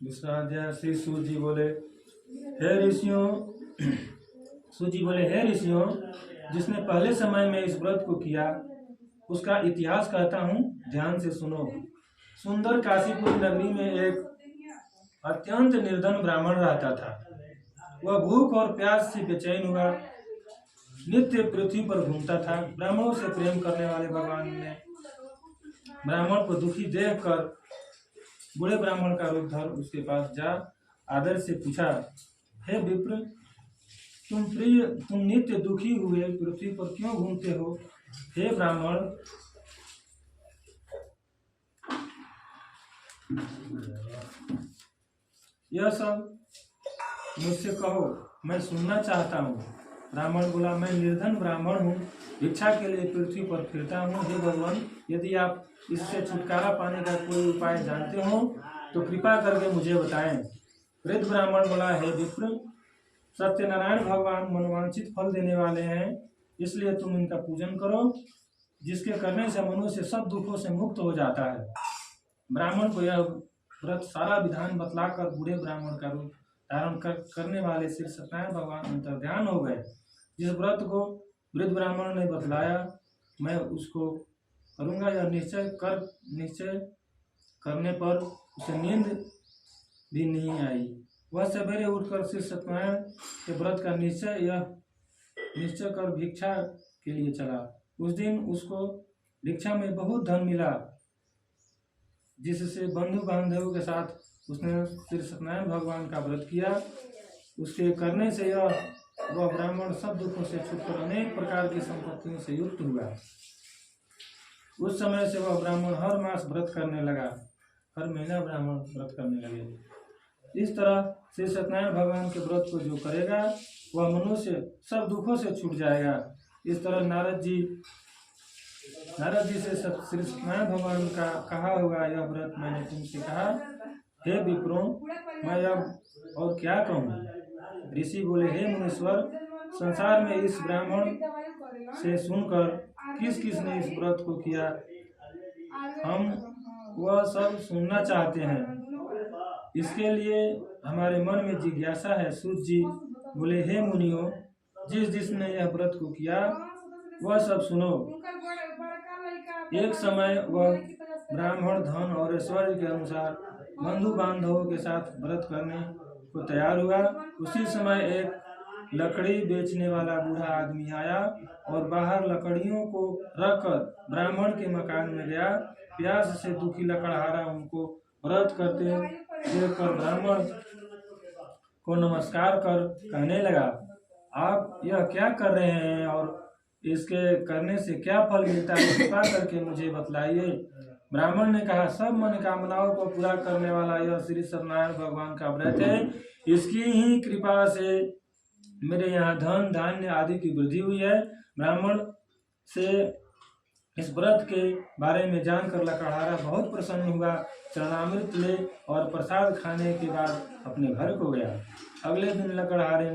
दूसरा अध्याय। श्री सूत जी बोले, हे ऋषियों, सूत जी बोले, हे ऋषियों, जिसने पहले समय में इस व्रत को किया उसका इतिहास कहता हूँ, ध्यान से सुनो। सुंदर काशीपुर नगरी में एक अत्यंत निर्धन ब्राह्मण रहता था। वह भूख और प्यास से बेचैन हुआ नित्य पृथ्वी पर घूमता था। ब्राह्मणों से प्रेम करने वाले भगवान ने ब्राह्मण को दुखी देखकर बूढ़े ब्राह्मण का रूप धर उसके पास जा आदर से पूछा, हे विप्र, तुम नित्य दुखी हुए पृथ्वी पर क्यों घूमते हो? हे ब्राह्मण, यह सब मुझसे कहो, मैं सुनना चाहता हूँ। ब्राह्मण बोला, मैं निर्धन ब्राह्मण हूँ, भिक्षा के लिए पृथ्वी पर फिरता हूँ। हे भगवान, यदि आप इससे छुटकारा पाने का कोई उपाय जानते हो तो कृपा करके मुझे बताएं। वृद्ध ब्राह्मण बोला, हे विप्र, सत्यनारायण भगवान मनोवांछित फल देने वाले हैं, इसलिए तुम इनका पूजन करो, जिसके करने से मनुष्य सब दुखों से मुक्त हो जाता है। ब्राह्मण को यह व्रत सारा विधान बतलाकर बूढ़े ब्राह्मण का रूप धारण करने वाले श्री सत्यनारायण भगवान अंतर्ध्यान हो गए। जिस व्रत को वृद्ध ब्राह्मण ने बतलाया मैं उसको करूंगा, यह निश्चय करने पर उसे नींद भी नहीं आई। वह सवेरे उठकर श्री सत्यनारायण के व्रत का निश्चय कर भिक्षा के लिए चला। उस दिन उसको भिक्षा में बहुत धन मिला, जिससे बंधु बांधवों के साथ उसने श्री सत्यनारायण भगवान का व्रत किया। उसके करने से वह ब्राह्मण सब दुखों से छूटकर अनेक प्रकार की संपत्तियों से युक्त हुआ। उस समय से वह ब्राह्मण हर मास व्रत करने लगा, हर महीना ब्राह्मण व्रत करने लगे। इस तरह श्री सत्यनारायण भगवान के व्रत को जो करेगा वह मनुष्य सब दुखों से छूट जाएगा। इस तरह नारद जी से श्री सत्यनारायण भगवान का कहा हुआ यह व्रत मैंने तुमसे कहा। हे विप्रों, मैं अब और क्या कहूँ? ऋषि बोले, हे मुनीश्वर, संसार में इस ब्राह्मण से सुनकर किस किस ने इस व्रत को किया, हम वह सब सुनना चाहते हैं। इसके लिए हमारे मन में जिज्ञासा है। सूत जी बोले, हे मुनियों, जिसने यह व्रत को किया वह सब सुनो। एक समय वह ब्राह्मण धन और ऐश्वर्य के अनुसार बंधु बांधवों के साथ व्रत करने को तैयार हुआ। उसी समय एक लकड़ी बेचने वाला बूढ़ा आदमी आया और बाहर लकड़ियों को रखकर ब्राह्मण के मकान में गया। प्यास से दुखी लकड़हारा उनको व्रत करते देखकर ब्राह्मण को नमस्कार कर कहने लगा, आप यह क्या कर रहे हैं और इसके करने से क्या फल मिलता है, कृपा करके मुझे बतलाइए। ब्राह्मण ने कहा, सब मनोकामनाओं को पूरा करने वाला यह श्री सत्यनारायण भगवान का व्रत है। इसकी ही कृपा से मेरे यहाँ धन धान्य आदि की वृद्धि हुई है। ब्राह्मण से इस व्रत के बारे में जानकर लकड़हारा बहुत प्रसन्न हुआ। चरणामृत ले और प्रसाद खाने के बाद अपने घर को गया। अगले दिन लकड़हारे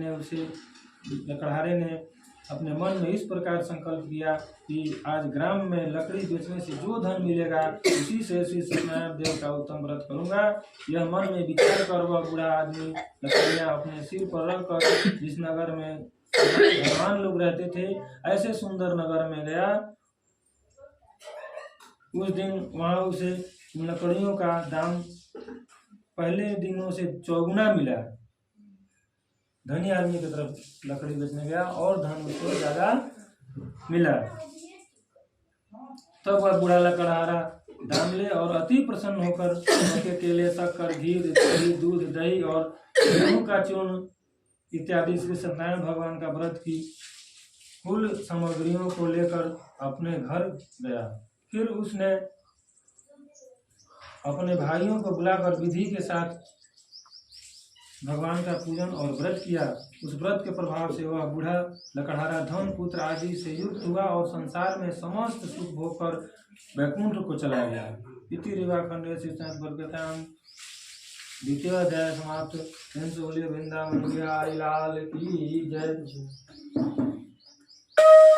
ने अपने मन में इस प्रकार संकल्प किया कि आज ग्राम में लकड़ी बेचने से जो धन मिलेगा उसी से श्री सत्यनारायण देव का उत्तम व्रत करूंगा। यह मन में विचार कर वह बूढ़ा आदमी लकड़ियां अपने सिर पर रखकर जिस नगर में भगवान लोग रहते थे ऐसे सुंदर नगर में गया। उस दिन वहां उसे लकड़ियों का दाम पहले दिनों से चौगुना मिला। धनी आदमी की तरफ लकड़ी बेचने गया और धन उसको ज्यादा मिला। तब वह बूढ़ा लकड़हारा दाम ले और अति प्रसन्न होकर के केले, शक्कर, घी, दूध, दही और गेहूं का चूर्ण इत्यादि श्री सत्यनारायण भगवान का व्रत की कुल सामग्रियों को लेकर अपने घर गया। फिर उसने अपने भाइयों को बुलाकर विधि के साथ भगवान का पूजन और व्रत किया। उस व्रत के प्रभाव से वह बूढ़ा लकड़हारा धन, पुत्र आदि से युक्त हुआ और संसार में समस्त सुख भोग कर वैकुंठ को चला गया। इति रेवाखंडे श्रीनाथ द्वितीय अध्याय समाप्त। वृंदावन बिहारी लाल की जय।